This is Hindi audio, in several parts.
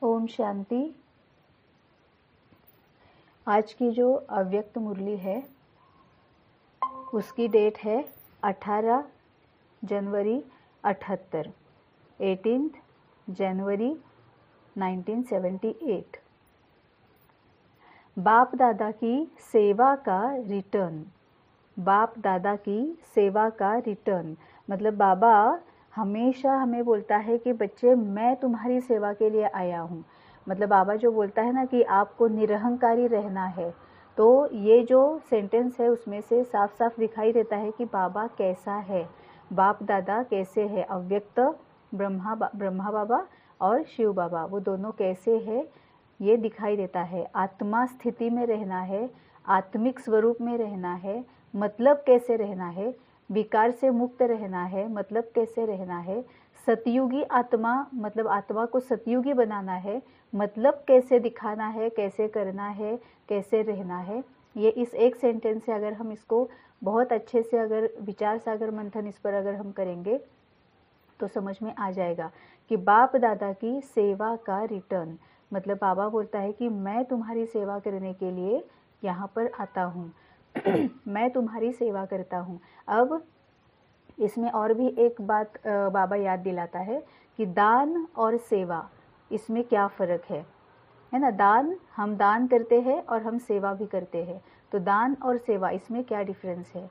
ओम शांति। आज की जो अव्यक्त मुरली है उसकी डेट है 18 जनवरी 78, 18 जनवरी 1978। बाप दादा की सेवा का रिटर्न। बाप दादा की सेवा का रिटर्न मतलब बाबा हमेशा हमें बोलता है कि बच्चे मैं तुम्हारी सेवा के लिए आया हूँ। मतलब बाबा जो बोलता है ना कि आपको निरहंकारी रहना है, तो ये जो सेंटेंस है उसमें से साफ साफ दिखाई देता है कि बाबा कैसा है, बाप दादा कैसे है, अव्यक्त ब्रह्मा बाबा और शिव बाबा वो दोनों कैसे है ये दिखाई देता है। आत्मा स्थिति में रहना है, आत्मिक स्वरूप में रहना है, मतलब कैसे रहना है, विकार से मुक्त रहना है, मतलब कैसे रहना है, सतयुगी आत्मा मतलब आत्मा को सतयुगी बनाना है, मतलब कैसे दिखाना है, कैसे करना है, कैसे रहना है। ये इस एक सेंटेंस से अगर हम इसको बहुत अच्छे से अगर विचार सागर मंथन इस पर अगर हम करेंगे तो समझ में आ जाएगा कि बाप दादा की सेवा का रिटर्न मतलब बाबा बोलता है कि मैं तुम्हारी सेवा करने के लिए यहाँ पर आता हूँ मैं तुम्हारी सेवा करता हूँ। अब इसमें और भी एक बात बाबा याद दिलाता है कि दान और सेवा इसमें क्या फ़र्क है ना। दान हम दान करते हैं और हम सेवा भी करते हैं, तो दान और सेवा इसमें क्या डिफरेंस है।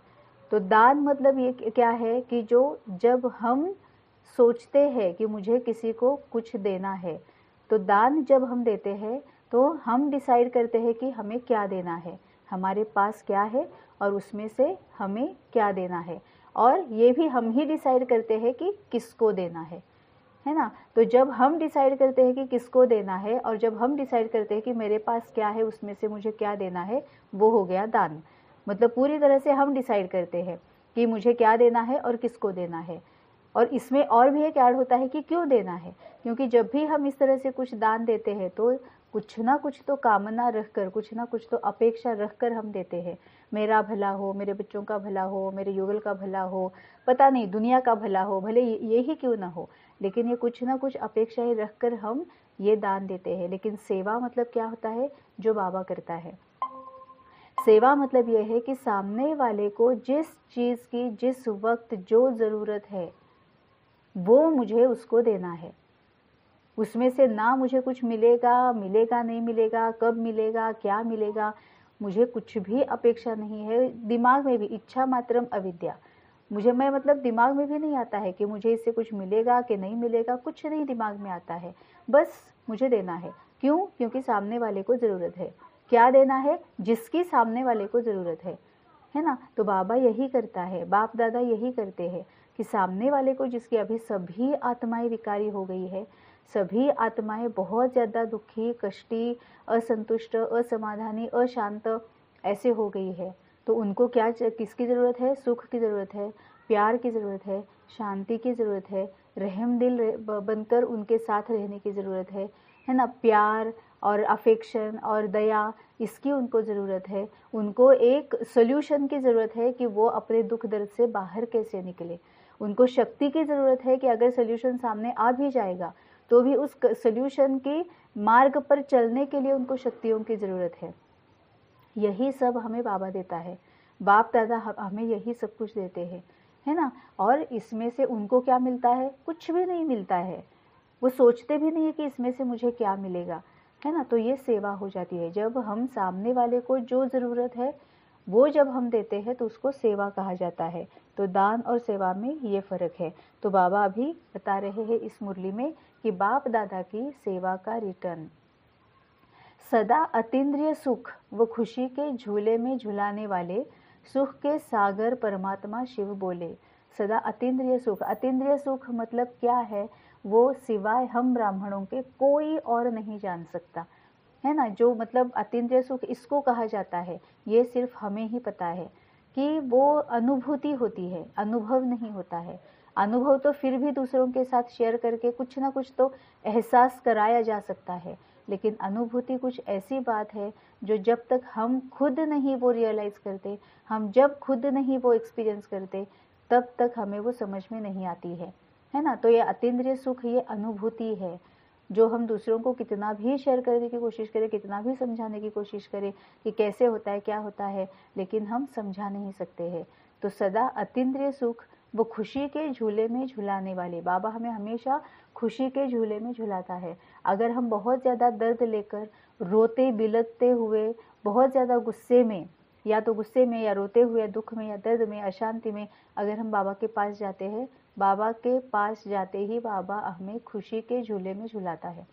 तो दान मतलब ये क्या है कि जो जब हम सोचते हैं कि मुझे किसी को कुछ देना है, तो दान जब हम देते हैं तो हम डिसाइड करते हैं कि हमें क्या देना है, हमारे पास क्या है और उसमें से हमें क्या देना है, और ये भी हम ही डिसाइड करते हैं कि किसको देना है ना। तो जब हम डिसाइड करते हैं कि किसको देना है और जब हम डिसाइड करते हैं कि मेरे पास क्या है उसमें से मुझे क्या देना है, वो हो गया दान। मतलब पूरी तरह से हम डिसाइड करते हैं कि मुझे क्या देना है और किसको देना है। और इसमें और भी एक ऐड होता है कि क्यों देना है, क्योंकि जब भी हम इस तरह से कुछ दान देते हैं तो कुछ ना कुछ तो कामना रखकर, कुछ ना कुछ तो अपेक्षा रखकर हम देते हैं। मेरा भला हो, मेरे बच्चों का भला हो, मेरे युगल का भला हो, पता नहीं दुनिया का भला हो, भले ये ही क्यों ना हो, लेकिन ये कुछ ना कुछ अपेक्षाएं रखकर हम ये दान देते हैं। लेकिन सेवा मतलब क्या होता है जो बाबा करता है। सेवा मतलब यह है कि सामने वाले को जिस चीज़ की जिस वक्त जो ज़रूरत है वो मुझे उसको देना है। उसमें से ना मुझे कुछ मिलेगा, मिलेगा नहीं मिलेगा, कब मिलेगा, क्या मिलेगा, मुझे कुछ भी अपेक्षा नहीं है। दिमाग में भी इच्छा मात्रम अविद्या, मुझे मैं मतलब दिमाग में भी नहीं आता है कि मुझे इससे कुछ मिलेगा कि नहीं मिलेगा, कुछ नहीं दिमाग में आता है, बस मुझे देना है। क्यों? क्योंकि सामने वाले को ज़रूरत है। क्या देना है? जिसकी सामने वाले को ज़रूरत है ना। तो बाबा यही करता है, बाप दादा यही करते हैं कि सामने वाले को, जिसकी अभी सभी आत्माएं विकारी हो गई है, सभी आत्माएं बहुत ज़्यादा दुखी, कष्टी, असंतुष्ट, असमाधानी, अशांत ऐसे हो गई है, तो उनको क्या किसकी ज़रूरत है? सुख की ज़रूरत है, प्यार की ज़रूरत है, शांति की ज़रूरत है, रहम दिल बनकर उनके साथ रहने की ज़रूरत है ना। प्यार और अफेक्शन और दया इसकी उनको ज़रूरत है। उनको एक सोल्यूशन की ज़रूरत है कि वो अपने दुख दर्द से बाहर कैसे निकले। उनको शक्ति की ज़रूरत है कि अगर सोल्यूशन सामने आ भी जाएगा तो भी उस सोल्यूशन के मार्ग पर चलने के लिए उनको शक्तियों की ज़रूरत है। यही सब हमें बाबा देता है, बाप दादा हमें यही सब कुछ देते हैं, है ना। और इसमें से उनको क्या मिलता है? कुछ भी नहीं मिलता है। वो सोचते भी नहीं है कि इसमें से मुझे क्या मिलेगा, है ना। तो ये सेवा हो जाती है। जब हम सामने वाले को जो ज़रूरत है वो जब हम देते हैं तो उसको सेवा कहा जाता है। तो दान और सेवा में ये फ़र्क है। तो बाबा अभी बता रहे हैं इस मुरली में कि बाप दादा की सेवा का रिटर्न। सदा अतीन्द्रिय सुख व खुशी के झूले में झुलाने वाले सुख के सागर परमात्मा शिव बोले। सदा अतीन्द्रिय सुख, अतीन्द्रिय सुख मतलब क्या है? वो सिवाय हम ब्राह्मणों के कोई और नहीं जान सकता, है ना। जो मतलब अतीन्द्रिय सुख इसको कहा जाता है, ये सिर्फ हमें ही पता है कि वो अनुभूति होती है, अनुभव नहीं होता है। अनुभव तो फिर भी दूसरों के साथ शेयर करके कुछ ना कुछ तो एहसास कराया जा सकता है, लेकिन अनुभूति कुछ ऐसी बात है जो जब तक हम खुद नहीं वो रियलाइज़ करते, हम जब खुद नहीं वो एक्सपीरियंस करते, तब तक हमें वो समझ में नहीं आती है ना। तो ये अतीन्द्रिय सुख ये अनुभूति है। जो हम दूसरों को कितना भी शेयर करने की कोशिश करें, कितना भी समझाने की कोशिश करें कि कैसे होता है, क्या होता है, लेकिन हम समझा नहीं सकते हैं। तो सदा अतीन्द्रिय सुख वो खुशी के झूले में झुलाने वाले बाबा हमें हमेशा खुशी के झूले में झुलाता है। अगर हम बहुत ज़्यादा दर्द लेकर रोते बिलखते हुए, बहुत ज़्यादा गुस्से में, या तो गुस्से में या रोते हुए, दुख में या दर्द में, अशांति में अगर हम बाबा के पास जाते हैं, बाबा के पास जाते ही बाबा हमें खुशी के झूले में झुलाता है।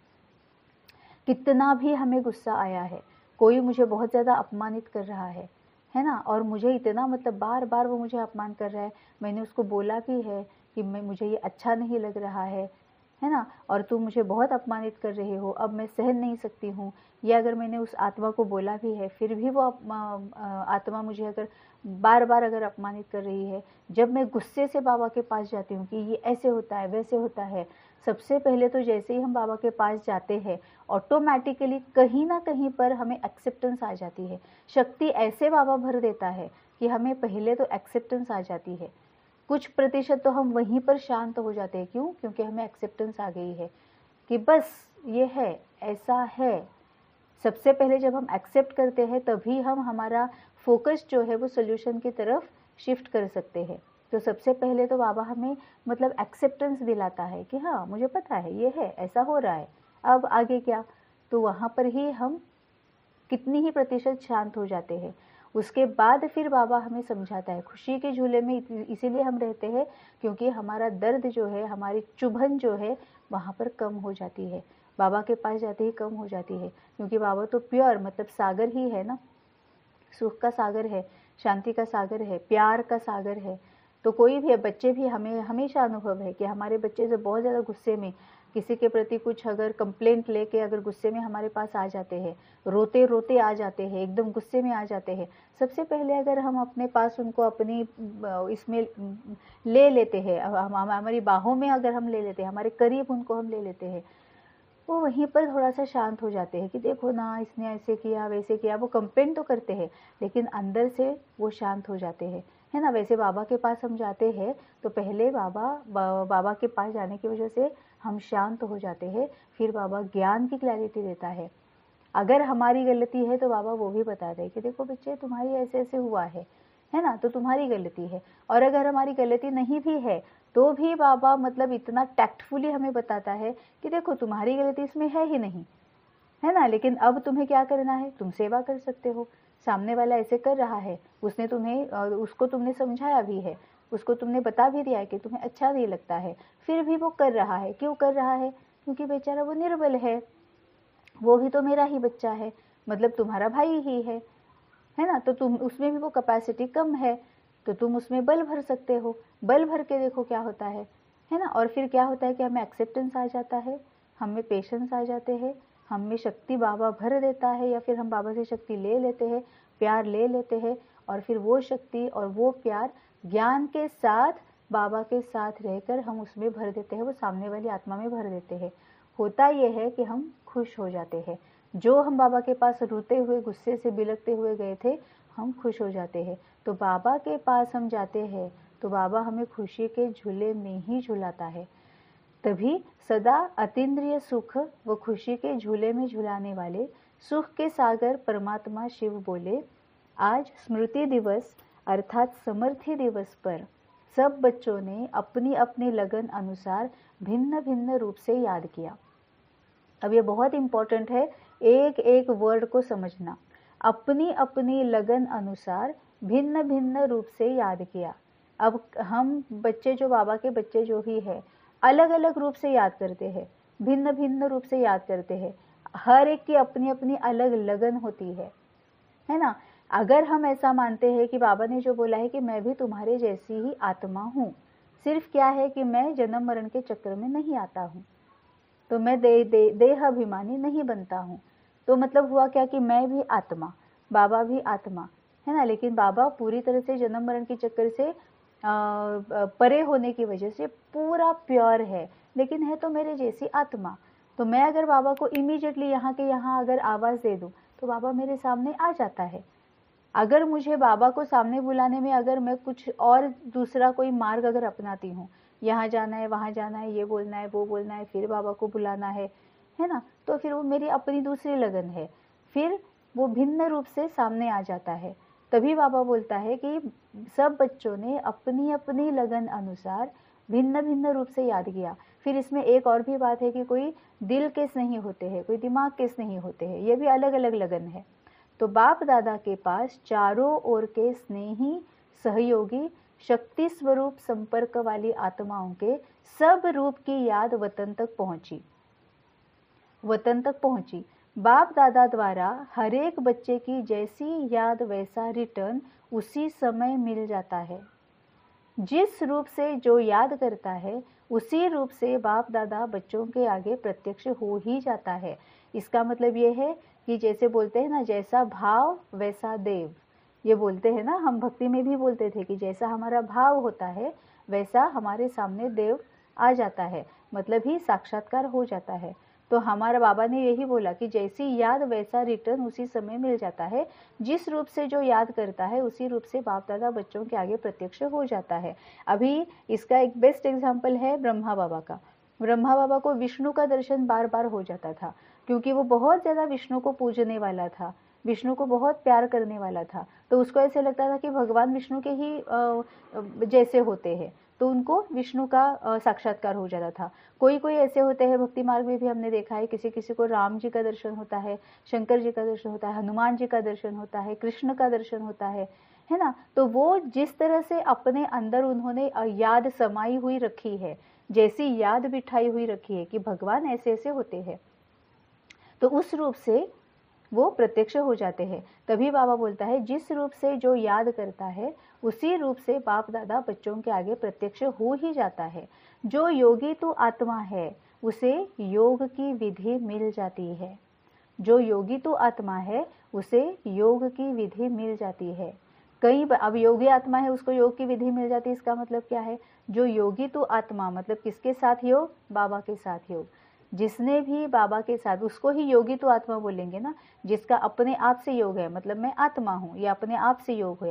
कितना भी हमें गुस्सा आया है, कोई मुझे बहुत ज़्यादा अपमानित कर रहा है ना, और मुझे इतना मतलब बार बार वो मुझे अपमान कर रहा है, मैंने उसको बोला भी है कि मुझे ये अच्छा नहीं लग रहा है ना, और तुम मुझे बहुत अपमानित कर रहे हो, अब मैं सहन नहीं सकती हूँ। या अगर मैंने उस आत्मा को बोला भी है, फिर भी वो आत्मा मुझे अगर बार बार अगर अपमानित कर रही है, जब मैं गुस्से से बाबा के पास जाती हूँ कि ये ऐसे होता है, वैसे होता है, सबसे पहले तो जैसे ही हम बाबा के पास जाते हैं, ऑटोमेटिकली कहीं ना कहीं पर हमें एक्सेप्टेंस आ जाती है। शक्ति ऐसे बाबा भर देता है कि हमें पहले तो एक्सेप्टेंस आ जाती है। कुछ प्रतिशत तो हम वहीं पर शांत हो जाते हैं। क्यों? क्योंकि हमें एक्सेप्टेंस आ गई है कि बस ये है, ऐसा है। सबसे पहले जब हम एक्सेप्ट करते हैं, तभी हम हमारा फोकस जो है वो सोल्यूशन की तरफ शिफ्ट कर सकते हैं। तो सबसे पहले तो बाबा हमें मतलब एक्सेप्टेंस दिलाता है कि हाँ, मुझे पता है, ये है, ऐसा हो रहा है, अब आगे क्या। तो वहाँ पर ही हम कितनी ही प्रतिशत शांत हो जाते हैं। उसके बाद फिर बाबा हमें समझाता है। खुशी के झूले में इसीलिए हम रहते हैं क्योंकि हमारा दर्द जो है, हमारी चुभन जो है, वहाँ पर कम हो जाती है। बाबा के पास जाते ही कम हो जाती है, क्योंकि बाबा तो प्योर मतलब सागर ही है ना, सुख का सागर है, शांति का सागर है, प्यार का सागर है। तो कोई भी बच्चे भी, हमें हमेशा अनुभव है कि हमारे बच्चे जब बहुत ज़्यादा गुस्से में किसी के प्रति कुछ अगर कंप्लेंट लेके अगर गुस्से में हमारे पास आ जाते हैं, रोते रोते आ जाते हैं, एकदम गुस्से में आ जाते हैं, सबसे पहले अगर हम अपने पास उनको अपनी इसमें ले लेते हैं, हमारी बाहों में अगर हम ले लेते हैं, हमारे करीब उनको हम ले लेते हैं, वो वहीं पर थोड़ा सा शांत हो जाते हैं कि देखो ना, इसने ऐसे किया, वैसे किया। वो कंप्लेंट तो करते हैं लेकिन अंदर से वो शांत हो जाते हैं, है ना। वैसे बाबा के पास हम जाते हैं तो पहले बाबा के पास जाने की वजह से हम शांत हो जाते हैं, फिर बाबा ज्ञान की क्लैरिटी देता है। अगर हमारी गलती है तो बाबा वो भी बताते हैं कि देखो बच्चे, तुम्हारी ऐसे ऐसे हुआ है ना, तो तुम्हारी गलती है। और अगर हमारी गलती नहीं भी है तो भी बाबा मतलब इतना टैक्टफुली हमें बताता है कि देखो, तुम्हारी गलती इसमें है ही नहीं, है ना, लेकिन अब तुम्हें क्या करना है, तुम सेवा कर सकते हो। सामने वाला ऐसे कर रहा है, उसने तुम्हें उसको तुमने समझाया भी है, उसको तुमने बता भी दिया है कि तुम्हें अच्छा नहीं लगता है, फिर भी वो कर रहा है। क्यों कर रहा है? क्योंकि बेचारा वो निर्बल है, वो भी तो मेरा ही बच्चा है, मतलब तुम्हारा भाई ही है ना। तो तुम उसमें भी वो कैपेसिटी कम है, तो तुम उसमें बल भर सकते हो। बल भर के देखो क्या होता है ना। और फिर क्या होता है कि हमें एक्सेप्टेंस आ जाता है, हमें पेशेंस आ जाते हैं, हमें शक्ति बाबा भर देता है, या फिर हम बाबा से शक्ति ले लेते हैं, प्यार ले लेते हैं, और फिर वो शक्ति और वो प्यार ज्ञान के साथ बाबा के साथ रहकर हम उसमें भर देते हैं, वो सामने वाली आत्मा में भर देते हैं। होता ये है कि हम खुश हो जाते हैं। जो हम बाबा के पास रोते हुए, गुस्से से बिलखते हुए गए थे, हम खुश हो जाते हैं। तो बाबा के पास हम जाते हैं तो बाबा हमें खुशी के झूले में ही झुलाता है। तभी सदा अतीन्द्रिय सुख व खुशी के झूले में झुलाने वाले सुख के सागर परमात्मा शिव बोले, आज स्मृति दिवस अर्थात समर्थी दिवस पर सब बच्चों ने अपनी अपनी लगन अनुसार भिन्न भिन्न रूप से याद किया। अब ये बहुत इंपॉर्टेंट है, एक एक वर्ड को समझना। अपनी अपनी लगन अनुसार भिन्न भिन्न रूप से याद किया। अब हम बच्चे, जो बाबा के बच्चे जो ही है, अलग अलग रूप से याद करते हैं, भिन्न भिन्न रूप से याद करते हैं। हर एक की अपनी अपनी अलग लगन होती है ना। अगर हम ऐसा मानते हैं कि बाबा ने जो बोला है कि मैं भी तुम्हारे जैसी ही आत्मा हूँ, सिर्फ क्या है कि मैं जन्म मरण के चक्र में नहीं आता हूँ, तो मैं देहाभिमानी नहीं बनता हूँ। तो मतलब हुआ क्या कि मैं भी आत्मा, बाबा भी आत्मा, है ना। लेकिन बाबा पूरी तरह से जन्म मरण के चक्कर से परे होने की वजह से पूरा प्योर है, लेकिन है तो मेरे जैसी आत्मा। तो मैं अगर बाबा को इमीडिएटली यहाँ के यहाँ अगर आवाज़ दे दूँ तो बाबा मेरे सामने आ जाता है। अगर मुझे बाबा को सामने बुलाने में अगर मैं कुछ और दूसरा कोई मार्ग अगर अपनाती हूँ, यहाँ जाना है, वहाँ जाना है, ये बोलना है, वो बोलना है, फिर बाबा को बुलाना है है ना, तो फिर वो मेरी अपनी दूसरी लगन है, फिर वो भिन्न रूप से सामने आ जाता है। तभी बाबा बोलता है कि सब बच्चों ने अपनी अपनी लगन अनुसार भिन्न भिन्न रूप से याद किया। फिर इसमें एक और भी बात है कि कोई दिल के स्नेही होते हैं, कोई दिमाग के स्नेही होते हैं, ये भी अलग अलग लगन है। तो बाप दादा के पास चारों ओर के स्नेही, सहयोगी, शक्ति स्वरूप संपर्क वाली आत्माओं के सब रूप की याद वतन तक पहुंची। बाप दादा द्वारा हर एक बच्चे की जैसी याद वैसा रिटर्न उसी समय मिल जाता है। जिस रूप से जो याद करता है उसी रूप से बाप दादा बच्चों के आगे प्रत्यक्ष हो ही जाता है। इसका मतलब ये है कि जैसे बोलते हैं ना, जैसा भाव वैसा देव, ये बोलते हैं ना, हम भक्ति में भी बोलते थे कि जैसा हमारा भाव होता है वैसा हमारे सामने देव आ जाता है, मतलब ही साक्षात्कार हो जाता है। तो हमारा बाबा ने यही बोला कि जैसी याद वैसा रिटर्न उसी समय मिल जाता है। जिस रूप से जो याद करता है उसी रूप से बाप दादा बच्चों के आगे प्रत्यक्ष हो जाता है। अभी इसका एक बेस्ट एग्जाम्पल है ब्रह्मा बाबा का। ब्रह्मा बाबा को विष्णु का दर्शन बार बार हो जाता था, क्योंकि वो बहुत ज़्यादा विष्णु को पूजने वाला था, विष्णु को बहुत प्यार करने वाला था। तो उसको ऐसे लगता था कि भगवान विष्णु के ही जैसे होते हैं, तो उनको विष्णु का साक्षात्कार हो जाता था। कोई कोई ऐसे होते हैं, भक्ति मार्ग में भी हमने देखा है, किसी किसी को राम जी का दर्शन होता है, शंकर जी का दर्शन होता है, हनुमान जी का दर्शन होता है, कृष्ण का दर्शन होता है ना। तो वो जिस तरह से अपने अंदर उन्होंने याद समाई हुई रखी है, जैसी याद बिठाई हुई रखी है कि भगवान ऐसे ऐसे होते हैं, तो उस रूप से वो प्रत्यक्ष हो जाते हैं। तभी बाबा बोलता है जिस रूप से जो याद करता है उसी रूप से बाप दादा बच्चों के आगे प्रत्यक्ष हो ही जाता है। जो योगी तो आत्मा है उसे योग की विधि मिल जाती है। जो योगी तो आत्मा है उसे योग की विधि मिल जाती है। अब योगी आत्मा है उसको योग की विधि मिल जाती है, इसका मतलब क्या है? जो योगी तो आत्मा मतलब किसके साथ योग? बाबा के साथ योग। जिसने भी बाबा के साथ, उसको ही योगी तो आत्मा बोलेंगे ना, जिसका अपने आप से योग है, मतलब मैं आत्मा हूँ, या अपने आप से योग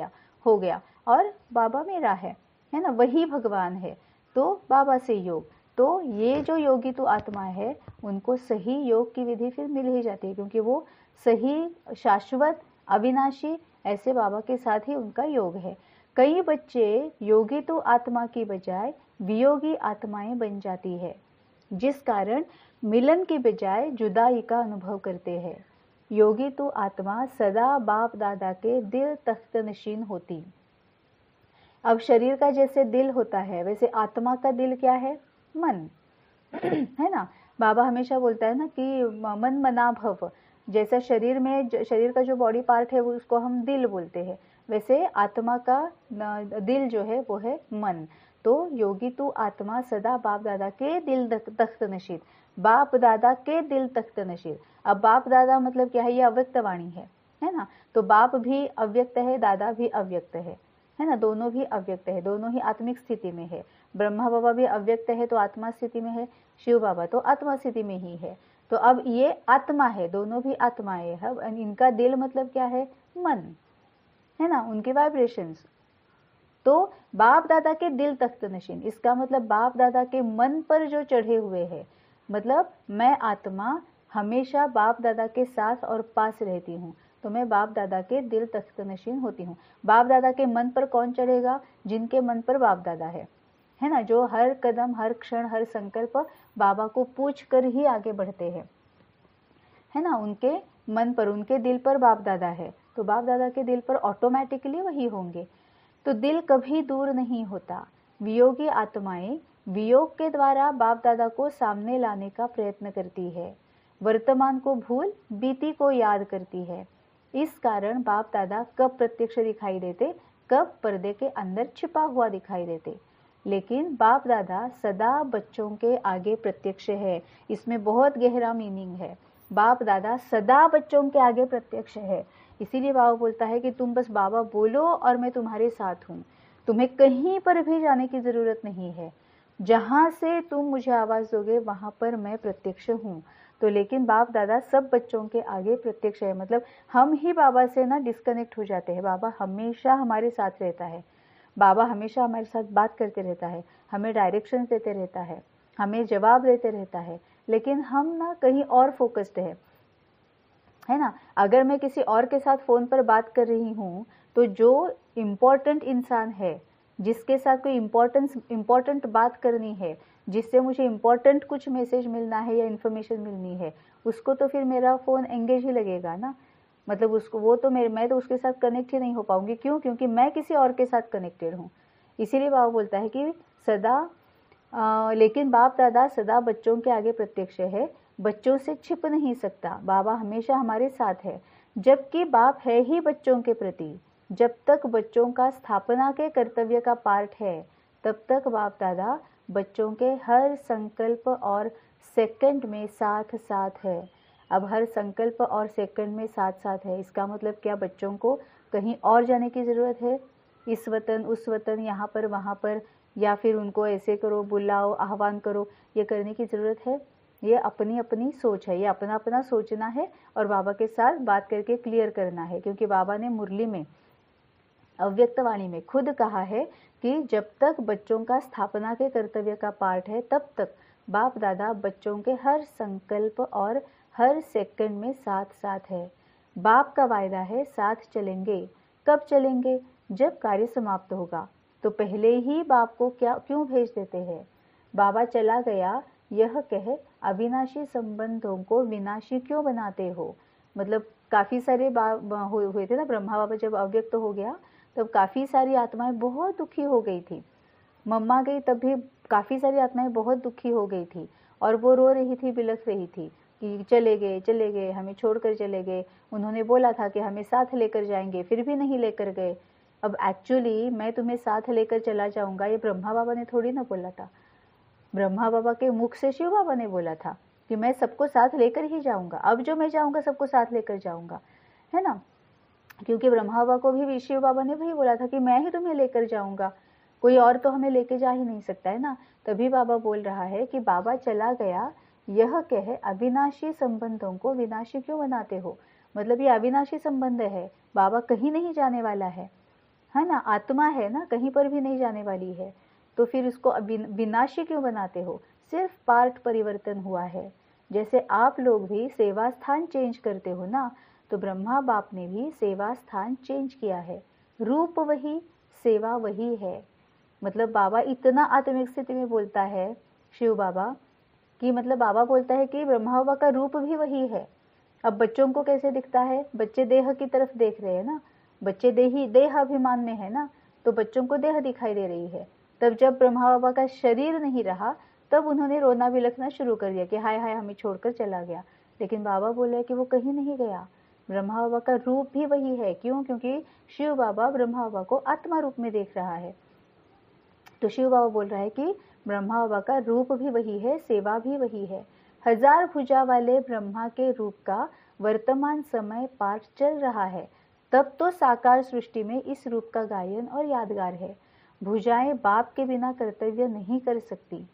हो गया और बाबा मेरा है ना, वही भगवान है, तो बाबा से योग। तो ये जो योगी तो आत्मा है उनको सही योग की विधि फिर मिल ही जाती है, क्योंकि वो सही, शाश्वत, अविनाशी ऐसे बाबा के साथ ही उनका योग है। कई बच्चे योगी तो आत्मा की बजाय वियोगी आत्माएं बन जाती है, जिस कारण मिलन की बजाय जुदाई का अनुभव करते हैं। योगी तो आत्मा सदा बाप दादा के दिल तख्त नशीन होती। अब शरीर का जैसे दिल होता है वैसे आत्मा का दिल क्या है? मन है ना। बाबा हमेशा बोलता है ना कि मन मना भव, जैसा शरीर में, शरीर का जो बॉडी पार्ट है वो उसको हम दिल बोलते हैं, वैसे आत्मा का दिल जो है वो है मन। तो योगी तो आत्मा सदा बाप दादा के दिल तख्त नशीद, बाप दादा के दिल तख्त नशीद। अब बाप दादा मतलब क्या है? ये अव्यक्त वाणी है ना। तो बाप भी अव्यक्त है, दादा भी अव्यक्त है ना, दोनों भी अव्यक्त है, दोनों ही आत्मिक स्थिति में है। ब्रह्मा बाबा भी अव्यक्त है तो आत्मा स्थिति में है, शिव बाबा तो आत्मा स्थिति में ही है। तो अब ये आत्मा है, दोनों भी आत्माएं है। इनका दिल मतलब क्या है? मन है ना, उनके वाइब्रेशंस। तो बाप दादा के दिल तख्त नशीन, इसका मतलब बाप दादा के मन पर जो चढ़े हुए हैं, मतलब मैं आत्मा हमेशा बाप दादा के साथ और पास रहती हूँ, तो मैं बाप दादा के दिल तख्त नशीन होती हूँ। बाप दादा के मन पर कौन चढ़ेगा? जिनके मन पर बाप दादा है ना, जो हर कदम, हर क्षण, हर संकल्प बाबा को पूछ कर ही आगे बढ़ते हैं, है ना। उनके मन पर, उनके दिल पर बाप दादा है, तो बाप दादा के दिल पर ऑटोमेटिकली वही होंगे। तो दिल कभी दूर नहीं होता। वियोगी आत्माएं वियोग के द्वारा बाप दादा को सामने लाने का प्रयत्न करती है। वर्तमान को भूल बीती को याद करती है। इस कारण बाप दादा कब प्रत्यक्ष दिखाई देते? कब पर्दे के अंदर छिपा हुआ दिखाई देते। लेकिन बाप दादा सदा बच्चों के आगे प्रत्यक्ष है। इसमें बहुत गहरा मीनिंग है। बाप दादा सदा बच्चों के आगे प्रत्यक्ष है। इसीलिए बाबा बोलता है कि तुम बस बाबा बोलो और मैं तुम्हारे साथ हूँ, तुम्हें कहीं पर भी जाने की जरूरत नहीं है, जहाँ से तुम मुझे आवाज दोगे वहां पर मैं प्रत्यक्ष हूँ। तो लेकिन बाप दादा सब बच्चों के आगे प्रत्यक्ष है, मतलब हम ही बाबा से ना डिस्कनेक्ट हो जाते हैं। बाबा हमेशा हमारे साथ रहता है, बाबा हमेशा हमारे साथ बात करते रहता है, हमें डायरेक्शन देते रहता है, हमें जवाब देते रहता है, लेकिन हम ना कहीं और फोकस्ड है ना। अगर मैं किसी और के साथ फ़ोन पर बात कर रही हूँ, तो जो इम्पोर्टेंट इंसान है, जिसके साथ कोई इम्पोर्टेंट बात करनी है, जिससे मुझे इम्पोर्टेंट कुछ मैसेज मिलना है या इन्फॉर्मेशन मिलनी है, उसको तो फिर मेरा फ़ोन एंगेज ही लगेगा ना। मतलब उसको, वो तो मैं तो उसके साथ कनेक्ट ही नहीं हो पाऊंगी। क्यों? क्योंकि मैं किसी और के साथ कनेक्टेड हूँ। इसीलिए बाबा बोलता है कि सदा लेकिन बाप दादा सदा बच्चों के आगे प्रत्यक्ष है, बच्चों से छिप नहीं सकता। बाबा हमेशा हमारे साथ है, जबकि बाप है ही बच्चों के प्रति। जब तक बच्चों का स्थापना के कर्तव्य का पार्ट है, तब तक बाप दादा बच्चों के हर संकल्प और सेकंड में साथ साथ है। अब हर संकल्प और सेकंड में साथ साथ है, इसका मतलब क्या? बच्चों को कहीं और जाने की ज़रूरत है, इस वतन उस वतन, यहाँ पर वहाँ पर, या फिर उनको ऐसे करो, बुलाओ, आह्वान करो, ये करने की ज़रूरत है? ये अपनी अपनी सोच है, ये अपना अपना सोचना है और बाबा के साथ बात करके क्लियर करना है। क्योंकि बाबा ने मुरली में, अव्यक्त वाणी में खुद कहा है कि जब तक बच्चों का स्थापना के कर्तव्य का पार्ट है, तब तक बाप दादा बच्चों के हर संकल्प और हर सेकंड में साथ साथ है। बाप का वायदा है, साथ चलेंगे। कब चलेंगे? जब कार्य समाप्त होगा। तो पहले ही बाप को क्यों भेज देते हैं? बाबा चला गया यह कह अविनाशी संबंधों को विनाशी क्यों बनाते हो? मतलब काफ़ी सारे हुए थे ना, ब्रह्मा बाबा जब अव्यक्त हो गया तब काफ़ी सारी आत्माएं बहुत दुखी हो गई थी। मम्मा गई तब भी काफ़ी सारी आत्माएं बहुत दुखी हो गई थी और वो रो रही थी, बिलख रही थी कि चले गए, हमें छोड़कर चले गए। उन्होंने बोला था कि हमें साथ लेकर जाएंगे, फिर भी नहीं लेकर गए। अब एक्चुअली मैं तुम्हें साथ लेकर चला जाऊंगा, ये ब्रह्मा बाबा ने थोड़ी ना बोला था। ब्रह्मा बाबा के मुख से शिव बाबा ने बोला था कि मैं सबको साथ लेकर ही जाऊंगा। अब जो मैं जाऊंगा सबको साथ लेकर जाऊंगा, है ना। क्योंकि ब्रह्मा बाबा को भी शिव बाबा ने वही बोला था कि मैं ही तुम्हें लेकर जाऊंगा, कोई और तो हमें लेके जा ही नहीं सकता, है ना। तभी बाबा बोल रहा है कि बाबा चला गया यह कह अविनाशी संबंधों को विनाशी क्यों बनाते हो? मतलब ये अविनाशी संबंध है, बाबा कहीं नहीं जाने वाला है ना। आत्मा है ना, कहीं पर भी नहीं जाने वाली है, तो फिर उसको विनाशी क्यों बनाते हो? सिर्फ पार्ट परिवर्तन हुआ है। जैसे आप लोग भी सेवा स्थान चेंज करते हो ना, तो ब्रह्मा बाप ने भी सेवा स्थान चेंज किया है। रूप वही, सेवा वही है। मतलब बाबा इतना आत्मिक स्थिति में बोलता है, शिव बाबा, कि मतलब बाबा बोलता है कि ब्रह्मा बाबा का रूप भी वही है। अब बच्चों को कैसे दिखता है? बच्चे देह की तरफ देख रहे हैं ना, बच्चे देह अभिमान में है ना, तो बच्चों को देह दिखाई दे रही है। तब जब ब्रह्मा बाबा का शरीर नहीं रहा, तब उन्होंने रोना बिलखना शुरू कर दिया कि हाय हाय हमें छोड़कर चला गया। लेकिन बाबा बोले कि वो कहीं नहीं गया, ब्रह्मा बाबा का रूप भी वही है। क्यों? क्योंकि शिव बाबा ब्रह्मा बाबा को आत्मा रूप में देख रहा है। तो शिव बाबा बोल रहा है कि ब्रह्मा बाबा का रूप भी वही है, सेवा भी वही है। हजार भुजा वाले ब्रह्मा के रूप का वर्तमान समय पाठ चल रहा है, तब तो साकार सृष्टि में इस रूप का गायन और यादगार है। भुजाएं बाप के बिना कर्तव्य नहीं कर सकती।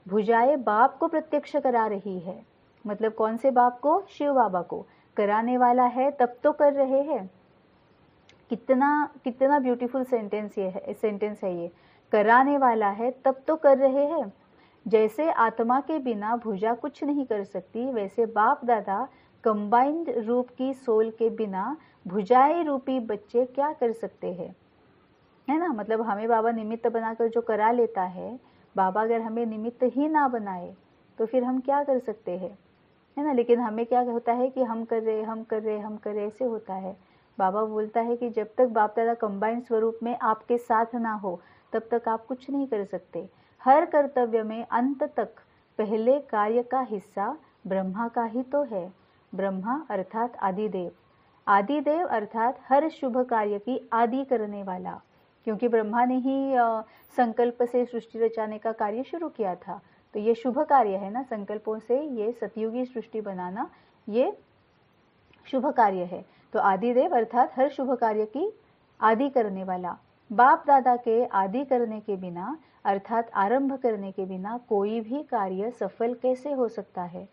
भुजाएं बाप को प्रत्यक्ष करा रही है। मतलब कौन से बाप को? शिव बाबा को। कराने वाला है तब तो कर रहे हैं। कितना कितना ब्यूटीफुल सेंटेंस है ये। कराने वाला है तब तो कर रहे हैं। जैसे आत्मा के बिना भुजा कुछ नहीं कर सकती, वैसे बाप दादा कंबाइंड रूप की सोल के बिना भुजाएं रूपी बच्चे क्या कर सकते हैं, है ना। मतलब हमें बाबा निमित्त बनाकर जो करा लेता है, बाबा अगर हमें निमित्त ही ना बनाए तो फिर हम क्या कर सकते हैं, है ना। लेकिन हमें क्या होता है कि हम कर रहे ऐसे होता है। बाबा बोलता है कि जब तक बाप दादा कंबाइंड स्वरूप में आपके साथ ना हो, तब तक आप कुछ नहीं कर सकते। हर कर्तव्य में अंत तक पहले कार्य का हिस्सा ब्रह्मा का ही तो है। ब्रह्मा अर्थात आदिदेव, आदिदेव अर्थात हर शुभ कार्य की आदि करने वाला। क्योंकि ब्रह्मा ने ही संकल्प से सृष्टि रचाने का कार्य शुरू किया था, तो ये शुभ कार्य है ना। संकल्पों से ये सतयुगी सृष्टि बनाना, ये शुभ कार्य है। तो आदिदेव अर्थात हर शुभ कार्य की आदि करने वाला। बाप दादा के आदि करने के बिना अर्थात आरंभ करने के बिना कोई भी कार्य सफल कैसे हो सकता है?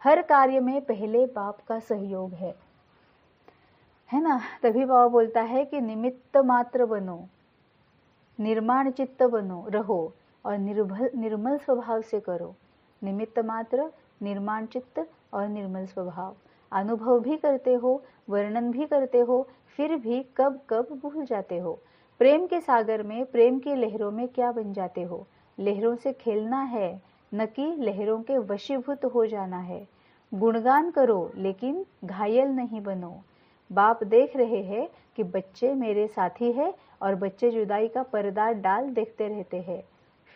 हर कार्य में पहले बाप का सहयोग है ना। तभी बाबा बोलता है कि निमित्त मात्र बनो, निर्माण चित्त बनो रहो और निर्मल स्वभाव से करो। निमित्त मात्र, निर्माण चित्त और निर्मल स्वभाव। अनुभव भी करते हो, वर्णन भी करते हो, फिर भी कब कब भूल जाते हो। प्रेम के सागर में, प्रेम की लहरों में क्या बन जाते हो। लहरों से खेलना है, न कि लहरों के वशीभूत हो जाना है। गुणगान करो लेकिन घायल नहीं बनो। बाप देख रहे हैं कि बच्चे मेरे साथी है और बच्चे जुदाई का पर्दा डाल देखते रहते हैं,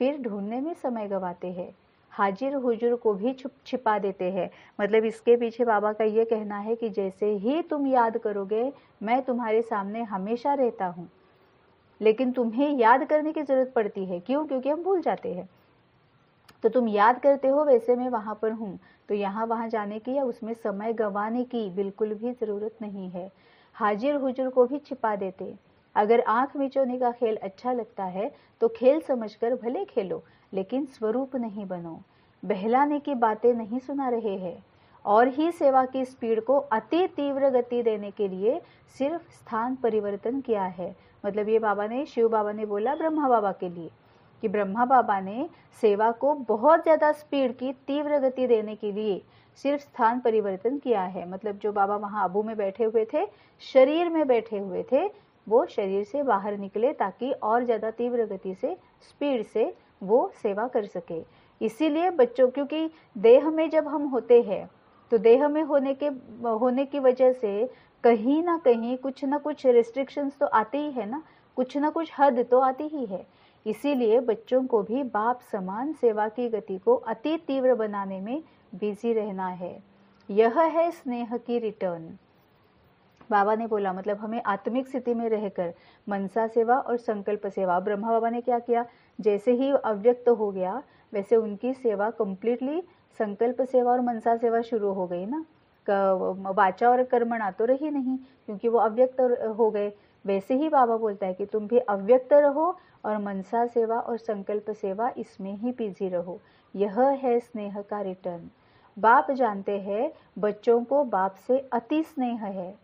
फिर ढूंढने में समय गवाते हैं। हाजिर हुजूर को भी छिपा देते हैं। मतलब इसके पीछे बाबा का ये कहना है कि जैसे ही तुम याद करोगे मैं तुम्हारे सामने हमेशा रहता हूँ, लेकिन तुम्हें याद करने की जरूरत पड़ती है। क्यों? क्योंकि हम भूल जाते हैं। तो तुम याद करते हो वैसे मैं वहां पर हूँ। तो यहाँ वहां जाने की या उसमें समय गंवाने की बिल्कुल भी जरूरत नहीं है। हाजिर हुजूर को भी छिपा देते। अगर आंख मिचौने का खेल अच्छा लगता है तो खेल समझकर भले खेलो, लेकिन स्वरूप नहीं बनो। बहलाने की बातें नहीं सुना रहे हैं। और ही सेवा की स्पीड को अति तीव्र गति देने के लिए सिर्फ स्थान परिवर्तन किया है। मतलब ये बाबा ने, शिव बाबा ने बोला ब्रह्मा बाबा के लिए कि ब्रह्मा बाबा ने सेवा को बहुत ज़्यादा स्पीड की तीव्र गति देने के लिए सिर्फ स्थान परिवर्तन किया है। मतलब जो बाबा वहाँ अबू में बैठे हुए थे, शरीर में बैठे हुए थे, वो शरीर से बाहर निकले ताकि और ज़्यादा तीव्र गति से, स्पीड से वो सेवा कर सके। इसीलिए बच्चों, क्योंकि देह में जब हम होते हैं तो देह में होने की वजह से कहीं ना कहीं कुछ ना कुछ रिस्ट्रिक्शंस तो आते ही है ना, कुछ ना कुछ हद तो आती ही है। इसीलिए बच्चों को भी बाप समान सेवा की गति को अति तीव्र बनाने में बिजी रहना है। यह है स्नेह की रिटर्न। बाबा ने बोला मतलब हमें आत्मिक स्थिति में रहकर मनसा सेवा और संकल्प सेवा। ब्रह्मा बाबा ने क्या किया, जैसे ही अव्यक्त हो गया वैसे उनकी सेवा कंप्लीटली संकल्प सेवा और मनसा सेवा शुरू हो गई ना। वाचा और कर्मणा तो रही नहीं क्योंकि वो अव्यक्त हो गए। वैसे ही बाबा बोलता है कि तुम भी अव्यक्त रहो और मनसा सेवा और संकल्प सेवा इसमें ही बिजी रहो। यह है स्नेह का रिटर्न। बाप जानते हैं बच्चों को बाप से अति स्नेह है,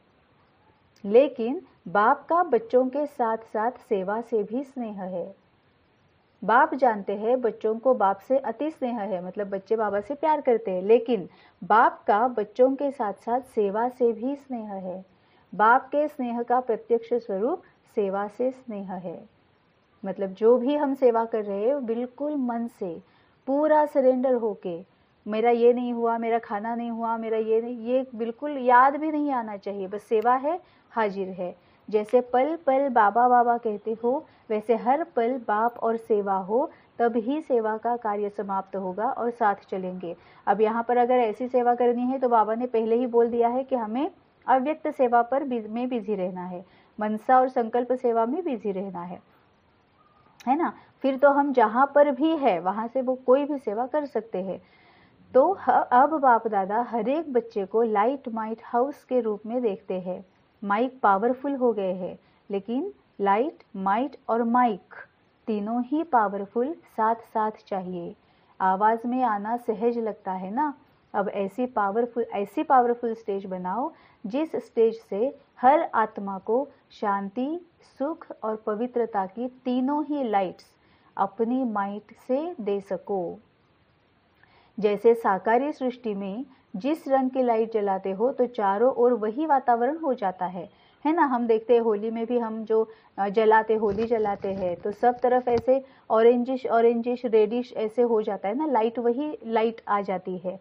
लेकिन बाप का बच्चों के साथ साथ सेवा से भी स्नेह है। बाप जानते हैं बच्चों को बाप से अति स्नेह है, मतलब बच्चे बाबा से प्यार करते हैं, लेकिन बाप का बच्चों के साथ साथ सेवा से भी स्नेह है। बाप के स्नेह का प्रत्यक्ष स्वरूप सेवा से स्नेह है। मतलब जो भी हम सेवा कर रहे हैं बिल्कुल मन से पूरा सरेंडर होके, मेरा ये नहीं हुआ, मेरा खाना नहीं हुआ, मेरा ये नहीं, ये बिल्कुल याद भी नहीं आना चाहिए। बस सेवा है, हाजिर है। जैसे पल पल बाबा बाबा कहते हो वैसे हर पल बाप और सेवा हो, तब ही सेवा का कार्य समाप्त होगा और साथ चलेंगे। अब यहाँ पर अगर ऐसी सेवा करनी है तो बाबा ने पहले ही बोल दिया है कि हमें अव्यक्त सेवा पर में बिजी रहना है, मनसा और संकल्प सेवा में बिजी रहना है ना। फिर तो हम जहाँ पर भी है वहाँ से वो कोई भी सेवा कर सकते हैं। तो अब बाप दादा हर एक बच्चे को लाइट माइट हाउस के रूप में देखते हैं। माइक पावरफुल हो गए हैं, लेकिन लाइट, माइट और माइक तीनों ही पावरफुल साथ साथ चाहिए। आवाज़ में आना सहज लगता है ना। अब ऐसी पावरफुल स्टेज बनाओ जिस स्टेज से हर आत्मा को शांति, सुख और पवित्रता की तीनों ही लाइट्स अपनी माइट से दे सको। जैसे साकारी सृष्टि में जिस रंग की लाइट जलाते हो तो चारों ओर वही वातावरण हो जाता है ना। हम देखते हैं होली में भी हम जो होली जलाते हैं तो सब तरफ ऐसे ऑरेंजिश रेडिश ऐसे हो जाता है ना, लाइट, वही लाइट आ जाती है।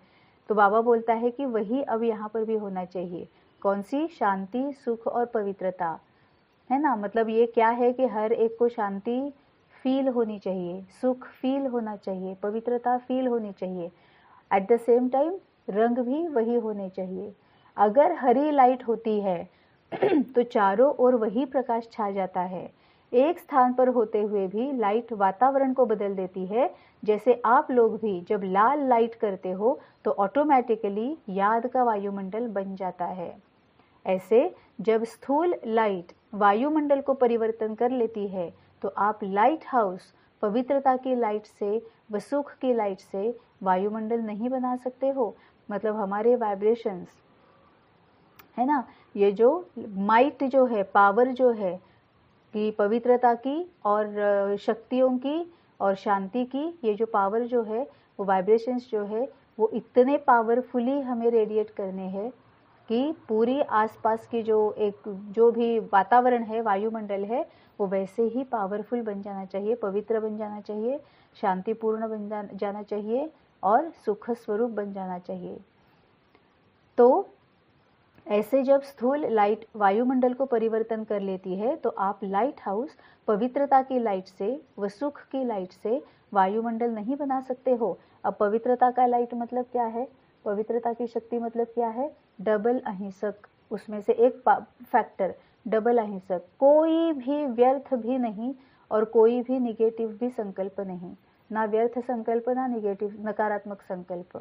तो बाबा बोलता है कि वही अब यहाँ पर भी होना चाहिए। कौन सी? शांति, सुख और पवित्रता, है ना। मतलब ये क्या है कि हर एक को शांति फील होनी चाहिए, सुख फील होना चाहिए, पवित्रता फील होनी चाहिए। एट द सेम टाइम रंग भी वही होने चाहिए। अगर हरी लाइट होती है तो चारों ओर वही प्रकाश छा जाता है। एक स्थान पर होते हुए भी लाइट वातावरण को बदल देती है। जैसे आप लोग भी जब लाल लाइट करते हो तो ऑटोमेटिकली याद का वायुमंडल बन जाता है। ऐसे जब स्थूल लाइट वायुमंडल को परिवर्तन कर लेती है तो आप लाइट हाउस पवित्रता की लाइट से व सुख की लाइट से वायुमंडल नहीं बना सकते हो। मतलब हमारे वाइब्रेशंस, है ना, ये जो माइट जो है, पावर जो है कि पवित्रता की और शक्तियों की और शांति की, ये जो पावर जो है वो वाइब्रेशंस जो है वो इतने पावरफुली हमें रेडिएट करने हैं कि पूरी आसपास की जो भी वातावरण है, वायुमंडल है, वो वैसे ही पावरफुल बन जाना चाहिए, पवित्र बन जाना चाहिए, शांतिपूर्ण बन जाना चाहिए और सुख स्वरूप बन जाना चाहिए। तो ऐसे जब स्थूल लाइट वायुमंडल को परिवर्तन कर लेती है तो आप लाइट हाउस पवित्रता की लाइट से व सुख की लाइट से वायुमंडल नहीं बना सकते हो। अब पवित्रता का लाइट मतलब क्या है? पवित्रता की शक्ति मतलब क्या है? डबल अहिंसक, उसमें से एक फैक्टर डबल अहिंसक, कोई भी व्यर्थ भी नहीं और कोई भी निगेटिव भी संकल्प नहीं, ना व्यर्थ संकल्प ना निगेटिव नकारात्मक संकल्प,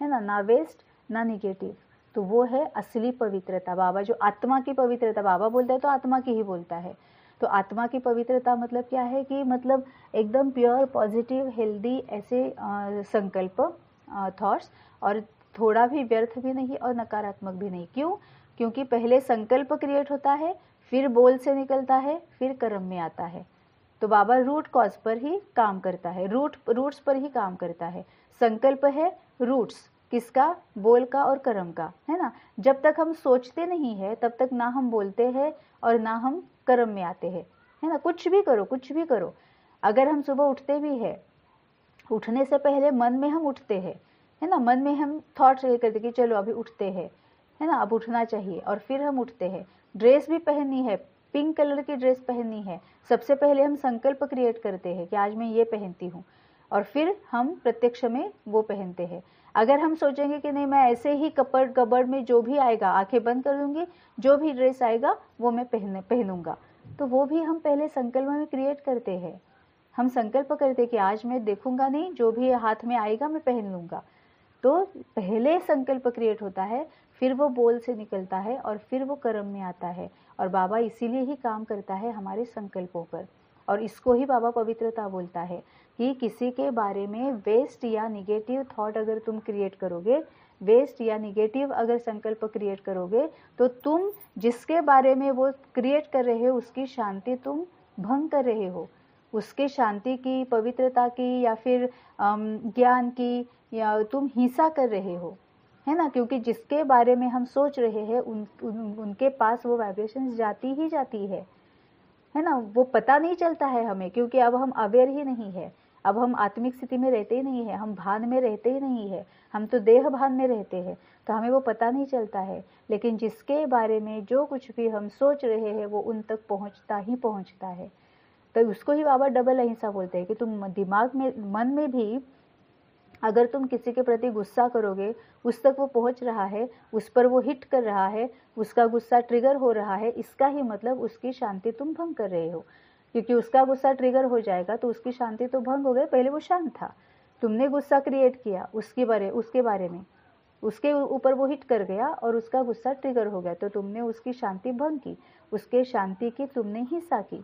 है ना वेस्ट ना निगेटिव। तो वो है असली पवित्रता। बाबा जो आत्मा की पवित्रता बाबा बोलता है तो आत्मा की ही बोलता है। तो आत्मा की पवित्रता मतलब क्या है कि मतलब एकदम प्योर पॉजिटिव हेल्दी ऐसे संकल्प थॉट्स, और थोड़ा भी व्यर्थ भी नहीं और नकारात्मक भी नहीं। क्यों? क्योंकि पहले संकल्प क्रिएट होता है, फिर बोल से निकलता है, फिर कर्म में आता है। तो बाबा रूट कॉज पर ही काम करता है, रूट्स पर ही काम करता है। संकल्प है रूट्स किसका? बोल का और कर्म का, है ना। जब तक हम सोचते नहीं है तब तक ना हम बोलते हैं और ना हम कर्म में आते हैं, है ना। कुछ भी करो, कुछ भी करो। अगर हम सुबह उठते भी है, उठने से पहले मन में हम उठते हैं, है ना, मन में हम थॉट्स ये करते कि चलो अभी उठते हैं, है ना, अब उठना चाहिए, और फिर हम उठते हैं। ड्रेस भी पहननी है, पिंक कलर की ड्रेस पहननी है, सबसे पहले हम संकल्प क्रिएट करते हैं कि आज मैं ये पहनती हूँ, और फिर हम प्रत्यक्ष में वो पहनते हैं। अगर हम सोचेंगे कि नहीं मैं ऐसे ही कपड़ में जो भी आएगा आंखें बंद कर दूंगी, जो भी ड्रेस आएगा वो मैं पहनूंगा, तो वो भी हम पहले संकल्प में क्रिएट करते हैं। हम संकल्प करते कि आज मैं देखूंगा नहीं, जो भी हाथ में आएगा मैं पहन लूंगा। तो पहले संकल्प क्रिएट होता है, फिर वो बोल से निकलता है और फिर वो कर्म में आता है। और बाबा इसीलिए ही काम करता है हमारे संकल्पों पर, और इसको ही बाबा पवित्रता बोलता है कि किसी के बारे में वेस्ट या निगेटिव थॉट अगर तुम क्रिएट करोगे, वेस्ट या निगेटिव अगर संकल्प क्रिएट करोगे, तो तुम जिसके बारे में वो क्रिएट कर रहे हो उसकी शांति तुम भंग कर रहे हो, उसके शांति की, पवित्रता की, या फिर ज्ञान की, या तुम हिंसा कर रहे हो, है ना। क्योंकि जिसके बारे में हम सोच रहे हैं उनके पास वो वाइब्रेशंस जाती ही जाती है ना। वो पता नहीं चलता है हमें, क्योंकि अब हम अवेयर ही नहीं है, अब हम आत्मिक स्थिति में रहते ही नहीं है, हम भान में रहते ही नहीं है, हम तो देह भान में रहते हैं, तो हमें वो पता नहीं चलता है। लेकिन जिसके बारे में जो कुछ भी हम सोच रहे हैं वो उन तक पहुंचता ही पहुंचता है। तो उसको ही बाबा डबल अहिंसा बोलते हैं कि तुम दिमाग में, मन में भी अगर तुम किसी के प्रति गुस्सा करोगे, उस तक वो पहुंच रहा है, उस पर वो हिट कर रहा है, उसका गुस्सा ट्रिगर हो रहा है, इसका ही मतलब उसकी शांति तुम भंग कर रहे हो। क्योंकि उसका गुस्सा ट्रिगर हो जाएगा तो उसकी शांति तो भंग हो गई। पहले वो शांत था, तुमने गुस्सा क्रिएट किया उसके बारे में, उसके ऊपर वो हिट कर गया और उसका गुस्सा ट्रिगर हो गया, तो तुमने उसकी शांति भंग की, उसके शांति की तुमने हिंसा की।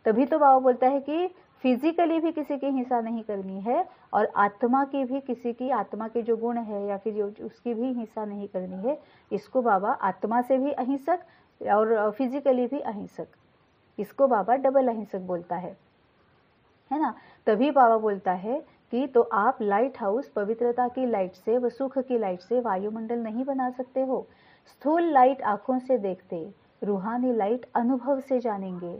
तभी तो बाबा बोलता है कि फिजिकली भी किसी की हिंसा नहीं करनी है, और आत्मा की भी, किसी की आत्मा के जो गुण है या फिर उसकी भी हिंसा नहीं करनी है। इसको बाबा आत्मा से भी अहिंसक और फिजिकली भी अहिंसक, इसको बाबा डबल अहिंसक बोलता है ना। तभी बाबा बोलता है कि तो आप लाइट हाउस पवित्रता की लाइट से व सुख की लाइट से वायुमंडल नहीं बना सकते हो। स्थूल लाइट आंखों से देखते, रूहानी लाइट अनुभव से जानेंगे।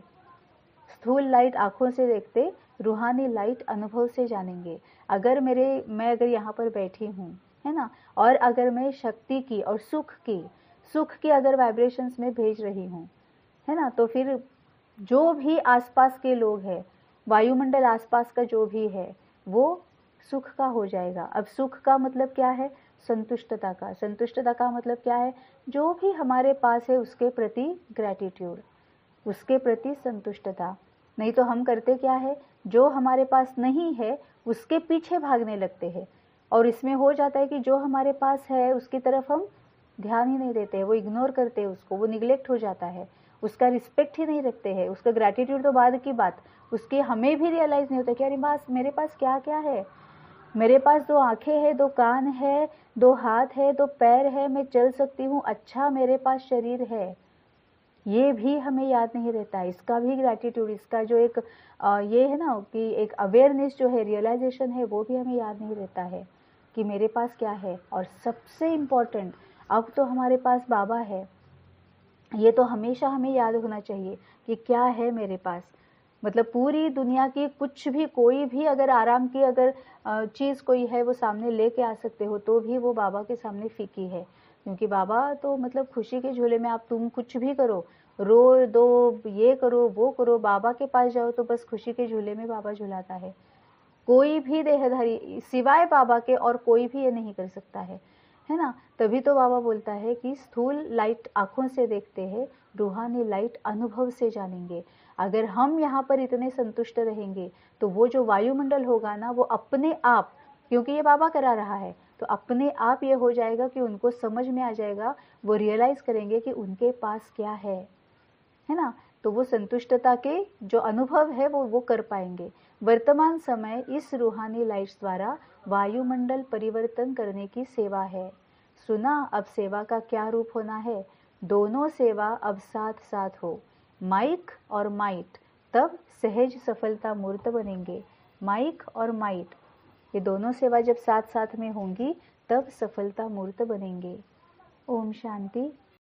स्थूल लाइट आंखों से देखते, रूहानी लाइट अनुभव से जानेंगे। अगर मैं अगर यहाँ पर बैठी हूँ, है ना, और अगर मैं शक्ति की और सुख की अगर वाइब्रेशंस में भेज रही हूँ, है ना, तो फिर जो भी आसपास के लोग हैं, वायुमंडल आसपास का जो भी है, वो सुख का हो जाएगा। अब सुख का मतलब क्या है? संतुष्टता का। संतुष्टता का मतलब क्या है? जो भी हमारे पास है उसके प्रति ग्रैटिट्यूड, उसके प्रति संतुष्टता। नहीं तो हम करते क्या है, जो हमारे पास नहीं है उसके पीछे भागने लगते हैं, और इसमें हो जाता है कि जो हमारे पास है उसकी तरफ हम ध्यान ही नहीं देते हैं, वो इग्नोर करते हैं उसको, वो निगलेक्ट हो जाता है, उसका रिस्पेक्ट ही नहीं रखते हैं, उसका ग्रैटिट्यूड तो बाद की बात, उसके हमें भी रियलाइज़ नहीं होता कि अरे बस मेरे पास क्या क्या है, मेरे पास 2 आंखें हैं, 2 कान है, 2 हाथ है, 2 पैर है, मैं चल सकती हूँ, अच्छा मेरे पास शरीर है, ये भी हमें याद नहीं रहता है। इसका भी ग्रैटिट्यूड, इसका जो एक ये है ना कि एक अवेयरनेस जो है, रियलाइजेशन है, वो भी हमें याद नहीं रहता है कि मेरे पास क्या है। और सबसे इम्पोर्टेंट, अब तो हमारे पास बाबा है, ये तो हमेशा हमें याद होना चाहिए कि क्या है मेरे पास। मतलब पूरी दुनिया की कुछ भी, कोई भी अगर आराम की अगर चीज़ कोई है वो सामने लेके आ सकते हो, तो भी वो बाबा के सामने फीकी है। क्योंकि बाबा तो मतलब खुशी के झूले में आप तुम कुछ भी करो, रो दो, ये करो वो करो, बाबा के पास जाओ तो बस खुशी के झूले में बाबा झुलाता है। कोई भी देहधारी सिवाय बाबा के और कोई भी ये नहीं कर सकता है ना। तभी तो बाबा बोलता है कि स्थूल लाइट आंखों से देखते हैं, रूहानी लाइट अनुभव से जानेंगे। अगर हम यहाँ पर इतने संतुष्ट रहेंगे तो वो जो वायुमंडल होगा ना, वो अपने आप, क्योंकि ये बाबा करा रहा है, तो अपने आप ये हो जाएगा कि उनको समझ में आ जाएगा, वो रियलाइज करेंगे कि उनके पास क्या है ना। तो वो संतुष्टता के जो अनुभव है वो कर पाएंगे। वर्तमान समय इस रूहानी लाइट्स द्वारा वायुमंडल परिवर्तन करने की सेवा है। सुना अब सेवा का क्या रूप होना है। दोनों सेवा अब साथ साथ हो, माइक और माइट, तब सहज सफलता मूर्त बनेंगे। माइक और माइट, ये दोनों सेवा जब साथ साथ में होंगी तब सफलता मूर्त बनेंगे। ओम शांति।